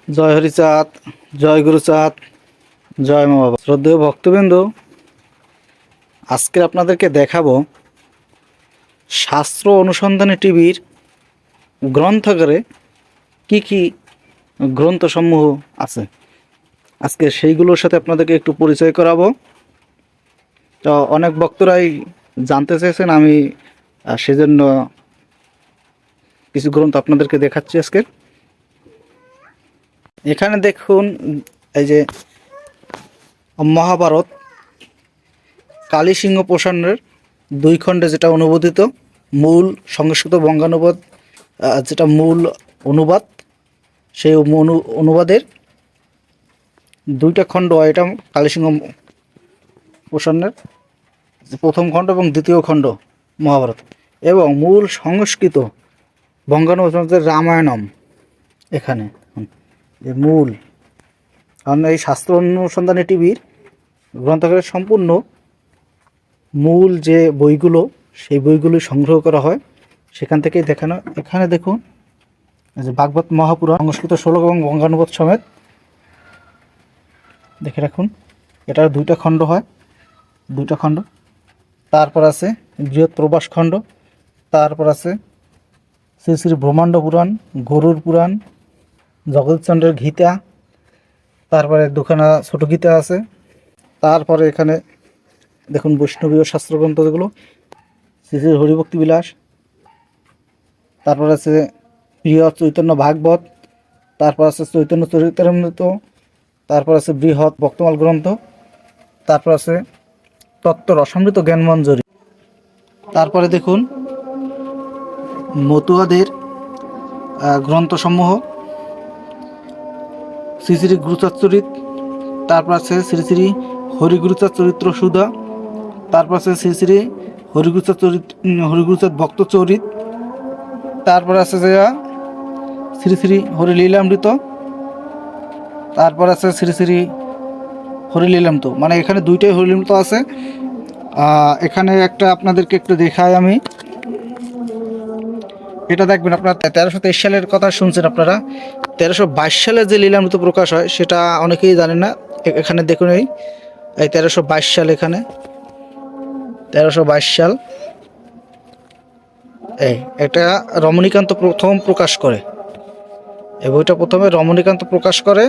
জয় হরিচাঁদ, জয় গুরুচাঁদ, জয় মা বাবা। শ্রদ্ধেয় ভক্তবৃন্দ, আজকে আপনাদেরকে দেখাবো শাস্ত্র অনুসন্ধানী টিভির গ্রন্থাগারে কি কি গ্রন্থসমূহ আছে। আজকে সেইগুলোর সাথে আপনাদেরকে একটু পরিচয় করাবো। তো অনেক ভক্তরাই জানতে চেয়েছেন, আমি সেজন্য কিছু গ্রন্থ আপনাদেরকে দেখাচ্ছি আজকে। এখানে দেখুন, এই যে মহাভারত কালী সিংহ প্রসন্নের 2 খণ্ডে যেটা অনুবাদিত, মূল সংস্কৃত বঙ্গানুবাদ, যেটা মূল অনুবাদ, সেই অনুবাদের 2টা খণ্ড। এটা কালী সিংহ প্রসন্নের প্রথম খণ্ড এবং দ্বিতীয় খণ্ড মহাভারত, এবং মূল সংস্কৃত বঙ্গানুবাদের রামায়ণম। এখানে যে মূল, কারণ এই শাস্ত্র অনুসন্ধানী টিভির গ্রন্থাগারের সম্পূর্ণ মূল যে বইগুলো, সেই বইগুলি সংগ্রহ করা হয় সেখান থেকেই দেখানো। এখানে দেখুন যে ভাগবত মহাপুরাণ সংস্কৃত শ্লোক এবং বঙ্গানুবাদ সমেত, দেখে রাখুন। এটার 2টা খণ্ড হয়, 2টা খণ্ড। তারপর আছে বৃহৎ প্রবাস খণ্ড, তারপর আছে শ্রী শ্রী ব্রহ্মাণ্ড পুরাণ, গরুর পুরাণ, জগৎচন্দ্রের গীতা, তারপরে 2খানা ছোট গীতা আছে। তারপরে এখানে দেখুন বৈষ্ণবীয় শাস্ত্রগ্রন্থ, যেগুলো শ্রী শ্রী হরিভক্তি বিলাস, তারপর আছে প্রিয় চৈতন্য ভাগবত, তারপর আছে চৈতন্য চরিতামৃত, তারপর আছে বৃহৎ ভক্তমাল গ্রন্থ, তারপর আছে তত্ত্ব রসামৃত জ্ঞানমঞ্জরি। তারপরে দেখুন মতুয়াদের গ্রন্থসমূহ, শ্রী শ্রী গুরুচাঁদ চরিত, তারপর আছে শ্রী শ্রী হরিগুরুচাঁদ চরিত্র সুধা, তারপর আছে শ্রী শ্রী হরিগুরুচাঁদ ভক্ত চরিত, তারপর আছে যে শ্রী শ্রী হরিলীলামৃত, তারপর আছে শ্রী শ্রী হরিলীলামৃত। মানে এখানে 2টাই হরিলীলামৃত আছে। এখানে একটা আপনাদেরকে একটু দেখাই আমি। এটা দেখবেন, আপনারা 1323 সালের কথা শুনছেন। আপনারা 1322 সালে যে লীলামৃত প্রকাশ হয় সেটা অনেকেই জানেন না। এখানে দেখুন, এই 1322 সাল, এখানে 1322 সাল। এটা রমণীকান্ত প্রথম প্রকাশ করে, এই বইটা প্রথমে রমণীকান্ত প্রকাশ করে।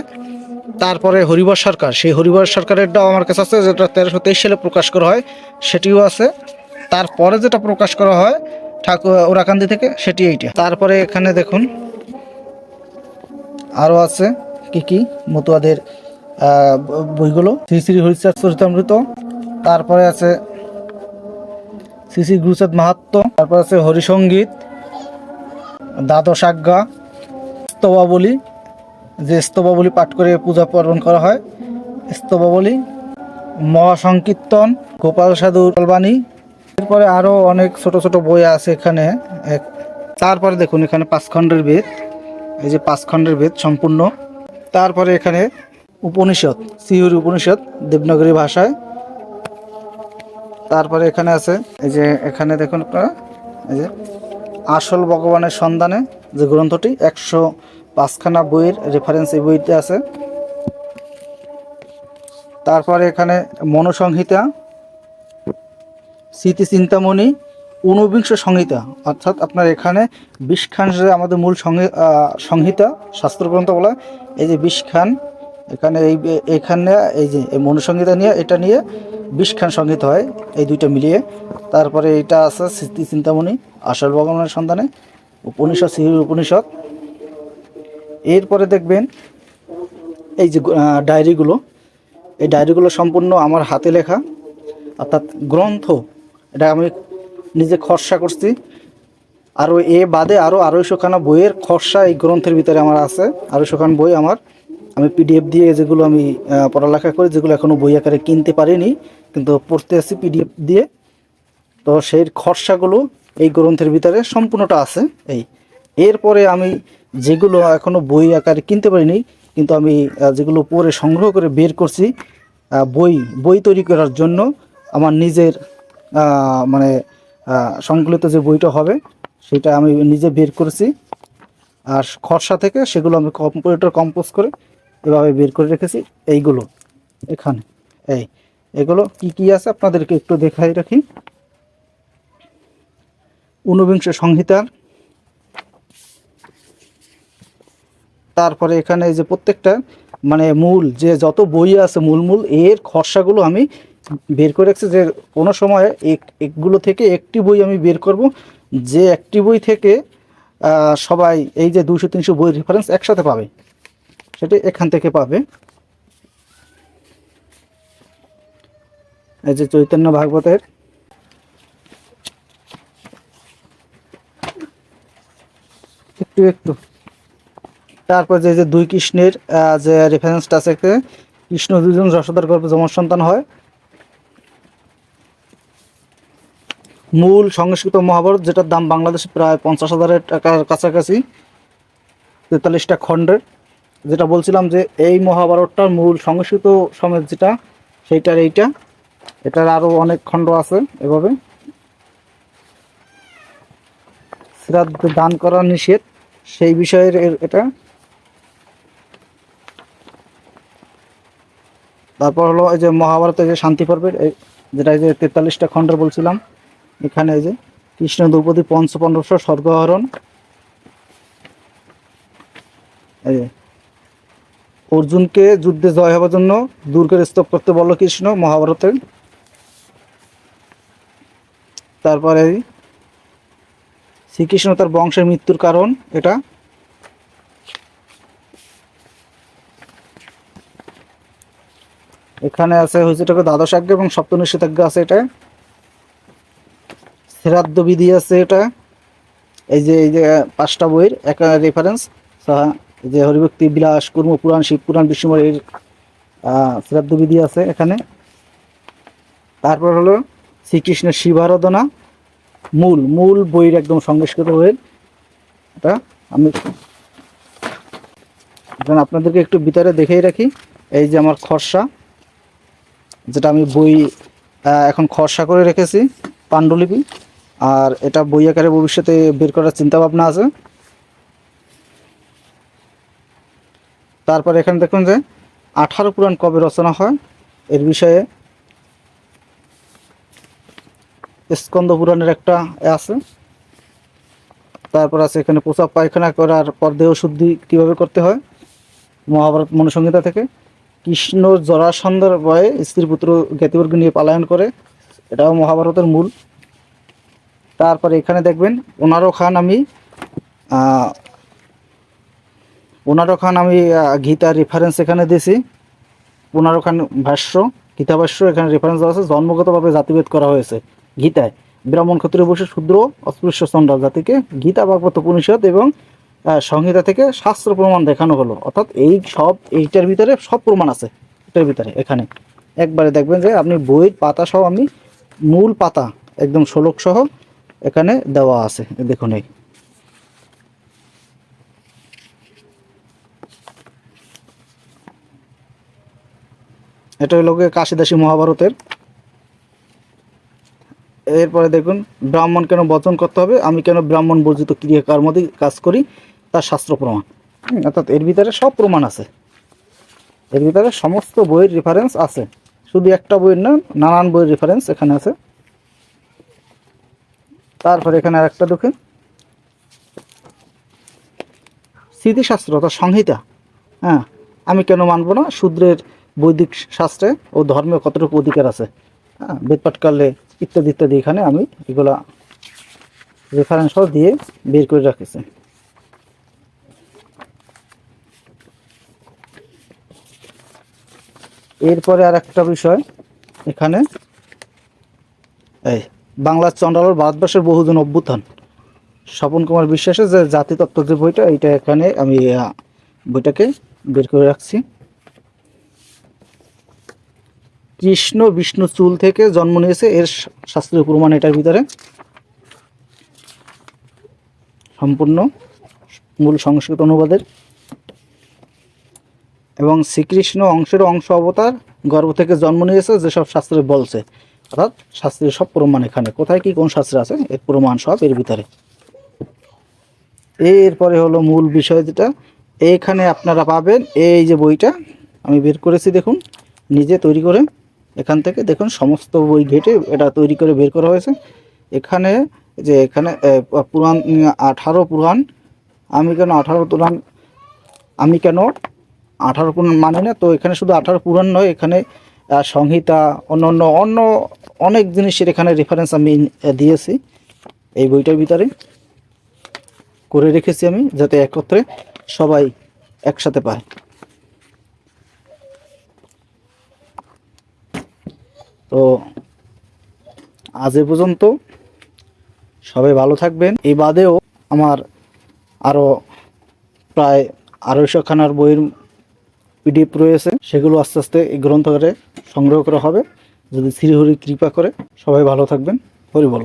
তারপরে হরিবর সরকার, সেই হরিবর সরকারেরটাও আমার কাছে আছে, যেটা 1323 সালে প্রকাশ করা হয়, সেটিও আছে। তারপরে যেটা প্রকাশ করা হয় ঠাকুর ওরাকান্দি থেকে, সেটি এইটা। তারপরে এখানে দেখুন আরও আছে কি কি মতুয়াদের বইগুলো, শ্রী শ্রী হরিচাঁদ চরিতামৃত, তারপরে আছে শ্রী শ্রী গুরুচাঁদ মাহাত্ম্য, তারপর আছে হরিসঙ্গীত, দ্বাদশ আজ্ঞা, স্তবাবলী, যে স্তবাবলী পাঠ করে পূজা পার্বণ করা হয়, স্তবাবলী, মহাসংকীর্তন, গোপাল সাধুর বাণী। এরপরে আরও অনেক ছোট ছোট বই আছে এখানে। তারপরে দেখুন এখানে 5 খণ্ডের বেদ, এই যে 5 খণ্ডের বেদ সম্পূর্ণ। তারপরে এখানে উপনিষদ, শ্রীহরি উপনিষদ দেবনাগরী ভাষায়। তারপরে এখানে আছে এই যে, এখানে দেখুন আপনারা, এই যে আসল ভগবানের সন্ধানে যে গ্রন্থটি, 105খানা বইয়ের রেফারেন্স এই বইতে আছে। তারপরে এখানে মনোসংহিতা, স্মৃতি চিন্তামণি, ঊনবিংশ সংহিতা, অর্থাৎ আপনার এখানে 20 খান যে আমাদের মূল সংহিতা শাস্ত্রগ্রন্থ বলা, এই যে 20 খান এখানে, এইখানে এই যে এই মনুসংহিতা নিয়ে, এটা নিয়ে 20 খান সংহিতা হয়, এই 2টা মিলিয়ে। তারপরে এটা আছে স্মৃতি চিন্তামণি, আসল ভগবানের সন্ধানে, উপনিষদ, শ্রীহরি উপনিষদ। এরপরে দেখবেন এই যে ডায়েরিগুলো, এই ডায়েরিগুলো সম্পূর্ণ আমার হাতে লেখা, অর্থাৎ গ্রন্থ। এটা আমি নিজে খরচা করছি। আরও এ বাদে আরও 250খানা বইয়ের খরচা এই গ্রন্থের ভিতরে আমার আছে। 250খান বই আমি পিডিএফ দিয়ে, যেগুলো আমি পড়ালেখা করি, যেগুলো এখনও বই আকারে কিনতে পারিনি, কিন্তু পড়তে আসছি পিডিএফ দিয়ে। তো সেই খরচাগুলো এই গ্রন্থের ভিতরে সম্পূর্ণটা আছে। এরপরে আমি যেগুলো এখনও বই আকারে কিনতে পারিনি, কিন্তু আমি যেগুলো পড়ে সংগ্রহ করে বের করছি, বই তৈরি করার জন্য আমার নিজের মানে সংকলিত যে বইটা হবে, সেটা আমি নিজে বের করেছি। আর খরসা থেকে সেগুলো আমি কম্পিউটার কম্পোজ করে এভাবে বের করে রেখেছি। এইগুলো এখানে এগুলো কি কি আছে আপনাদেরকে একটু দেখাই রাখি। ঊনবিংশ সংহিতার, তারপরে এখানে এই যে প্রত্যেকটা মানে মূল যে যত বই আছে মূল এর খরসাগুলো আমি বের করে রাখছি, যে কোনো সময় এগুলো থেকে একটি বই আমি বের করব, যে একটি বই থেকে সবাই এই যে 200-300 বই রেফারেন্স একসাথে পাবে, সেটা এখান থেকে পাবে। এই যে চৈতন্য ভাগবতের একটু তারপর যে দুই কৃষ্ণের যে রেফারেন্সটা আছে, কৃষ্ণ দুজন যশোদার গর্ভে যমজ সন্তান হয়। মূল সংস্কৃত মহাভারত, যেটার দাম বাংলাদেশে প্রায় 50,000 টাকার কাছাকাছি, 43টা খণ্ডের। যেটা বলছিলাম যে এই মহাভারতটার মূল সংস্কৃত সমেত যেটা, সেইটার এটার আরও অনেক খণ্ড আছে। এভাবে শ্রাদ্ধ দান করা নিষেধ, সেই বিষয়ের এটা। তারপর হলো এই যে মহাভারতের যে শান্তি পর্বের, যেটা এই যে 43টা খণ্ডের বলছিলাম, এখানে এই যে কৃষ্ণ দ্রৌপদী পঞ্চপাণ্ডব স্বর্গহরণ, এই যে অর্জুনকে যুদ্ধে জয় হওয়ার জন্য দুর্গের স্তব করতে বলল কৃষ্ণ মহাভারতের। তারপরে শ্রীকৃষ্ণ তার বংশের মৃত্যুর কারণ, এটা। এখানে আছে হচ্ছে এটাকে দ্বাদশ আজ্ঞা এবং সপ্ত নিষেধাজ্ঞা আছে, এটা শ্রাদ্ধ বিধি আছে, এটা এই যে 5টা বইয়ের এক রেফারেন্স, এই যে হরিভক্তি বিলাস, কুর্ম পুরাণ, শিব পুরাণ, বিষ্ণুপুরাণ এর শ্রাদ্ধ বিধি আছে এখানে। তারপর হলো শ্রীকৃষ্ণের শিবারাধনা, মূল বইয়ের একদম সংস্কৃত বইয়ের, এটা আমি আপনাদেরকে একটু ভিতরে দেখেই রাখি। এই যে আমার খরসা, যেটা আমি বই এখন খরসা করে রেখেছি, পাণ্ডুলিপি, আর এটা বই আকারে ভবিষ্যতে বের করার চিন্তা ভাবনা আছে। তারপর এখানে দেখুন যে 18 পুরাণ কবে রচনা হয় এর বিষয়ে স্কন্দ পুরাণের একটা আছে। তারপর আছে এখানে প্রসাব পায়খানা করার পর দেহ শুদ্ধি কীভাবে করতে হয়, মহাভারত মনুসংহিতা থেকে। কৃষ্ণ জরাসন্ধর ভয়ে স্ত্রী পুত্র জ্ঞাতিবর্গ নিয়ে পলায়ন করে, এটাও মহাভারতের মূল। তারপরে এখানে দেখবেন 15 খান আমি গীতার রেফারেন্স এখানে দিয়েছি। 15 খান ভাষ্য, গীতা ভাষ্য এখানে রেফারেন্স দেওয়া আছে। জন্মগতভাবে জাতিভেদ করা হয়েছে গীতায়, ব্রাহ্মণ ক্ষত্রিয় বৈশ্য শূদ্র অস্পৃশ্য চন্ডাল জাতিকে গীতা ভাগবত উপনিষদ এবং সংহিতা থেকে শাস্ত্র প্রমাণ দেখানো হলো। অর্থাৎ এইটার ভিতরে সব প্রমাণ আছে, এটার ভিতরে এখানে একবারে দেখবেন যে আপনি বইয়ের পাতা সহ, আমি মূল পাতা একদম শ্লোক সহ এখানে দেওয়া আছে। দেখুন এটা হলো কাশিদাসী মহাভারতের। এরপরে দেখুন ব্রাহ্মণ কেন বর্জন করতে হবে, আমি কেন ব্রাহ্মণ বর্জিত ক্রিয়াকার মধ্যে কাজ করি, তার শাস্ত্র প্রমাণ। অর্থাৎ এর ভিতরে সব প্রমাণ আছে, এর ভিতরে সমস্ত বইয়ের রেফারেন্স আছে, শুধু একটা বইয়ের না, নানান বইয়ের রেফারেন্স এখানে আছে। তারপরে এখানে আরেকটা দেখুন স্মৃতিশাস্ত্র অর্থাৎ সংহিতা। হ্যাঁ, আমি কেন মানব না, শূদ্রের বৈদিক শাস্ত্রে ও ধর্মে কতটুকু অধিকার আছে, হ্যাঁ, বেদপাঠ করলে ইত্যাদি ইত্যাদি, এখানে আমি এগুলা রেফারেন্স দিয়ে বের করে রাখেছি। এরপরে আর একটা বিষয় এখানে, এই বাংলার চন্ডাল ভারতবর্ষের বহুজন অভ্যুত্থান, স্বপন কুমার বিশ্বাসের যে জাতিতত্ত্ব যে বইটা, এইটা এখানে আমি বইটাকে বের করে রাখছি। কৃষ্ণ বিষ্ণু চুল থেকে জন্ম নিয়েছে, এর শাস্ত্রীয় প্রমাণ এটার ভিতরে সম্পূর্ণ মূল সংস্কৃত অনুবাদের। এবং শ্রীকৃষ্ণ অংশের অংশ অবতার, গর্ভ থেকে জন্ম নিয়েছে, যেসব শাস্ত্রে বলছে, অর্থাৎ শাস্ত্রের সব প্রমাণ এখানে, কোথায় কি কোন শাস্ত্রে আছে এর প্রমাণ সব এর ভিতরে। এরপরে হলো মূল বিষয় যেটা, এইখানে আপনারা পাবেন এই যে বইটা আমি বের করেছি, দেখুন নিজে তৈরি করে, এখান থেকে দেখুন সমস্ত বই ঘেটে এটা তৈরি করে বের করা হয়েছে। এখানে যে এখানে পুরাণ 18 পুরাণ, আমি কেন 18 পুরাণ, আমি কেন 18 পুরাণ মানে না, তো এখানে শুধু 18 পুরাণ নয়, এখানে সংহিতা অন্য অনেক জিনিসের এখানে রেফারেন্স আমি দিয়েছি এই বইটার ভিতরে করে রেখেছি আমি, যাতে একত্রে সবাই একসাথে পায়। তো আজ এ পর্যন্ত, সবাই ভালো থাকবেন। এই বাদেও আমার আরও প্রায় 250 খানার বইয়ের পিডিএফ রয়েছে, সেগুলো আস্তে আস্তে এই গ্রন্থাগারে সংগ্রহ করা হবে, যদি শ্রীহরি কৃপা করে। সবাই ভালো থাকবেন। হরি বল।